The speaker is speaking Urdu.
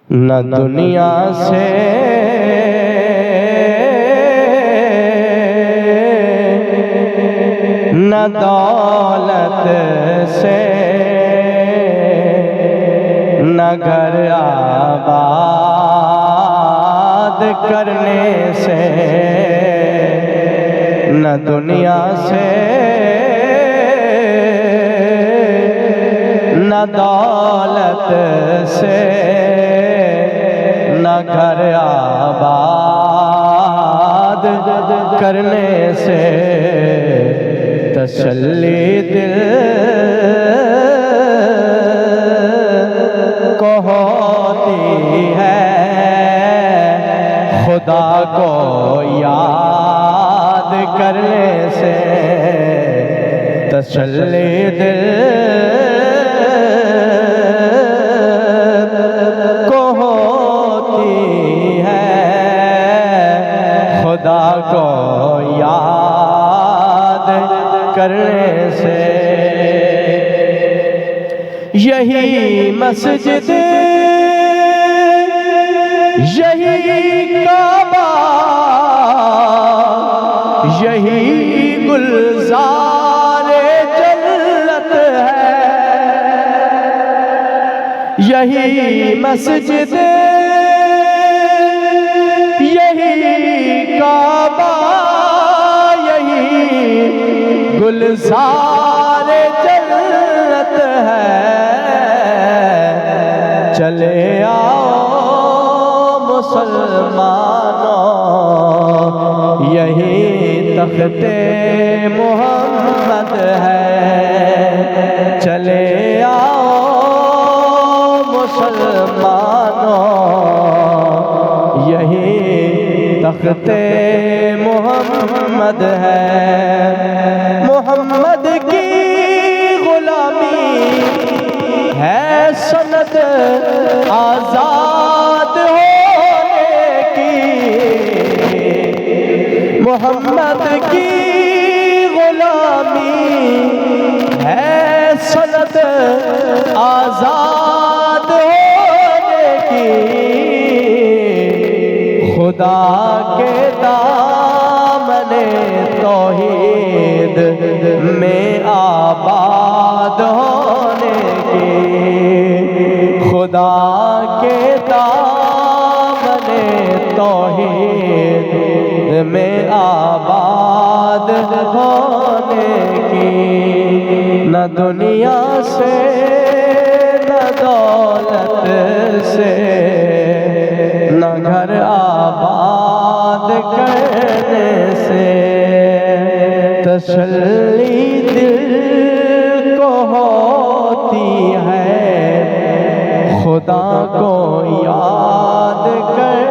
نہ دنیا سے نہ دولت سے نہ گھر آباد کرنے سے، نہ دنیا سے نہ دولت سے نہ گھر آباد کرنے سے تسلی دل کو ہوتی ہے، خدا کو یاد کرنے سے تسلی دل کو ہوتی ہے، خدا کو یاد کرنے سے۔ یہی مسجد، یہی کعبہ، یہی گلزار جنت ہے، یہی مسجد، یہی کعبہ، یہی گلزار جنت ہے۔ چلے آؤ مسلمانوں، یہی تخت محمد ہے۔ چلے آؤ مسلمانوں، یہی تخت محمد ہے۔ محمد کی غلامی ہے سند آزاد ہونے کی، محمد کی غلامی ہے سند آزاد ہونے کی، خدا کے دامن توحید میں آباد ہونے کی، خدا کے دامن توحید میں آباد ہونے کی، نہ دنیا سے نہ دولت سے نہ گھر آباد کرنے سے تسلی دل کو ہوتی ہے، خدا کو یاد کر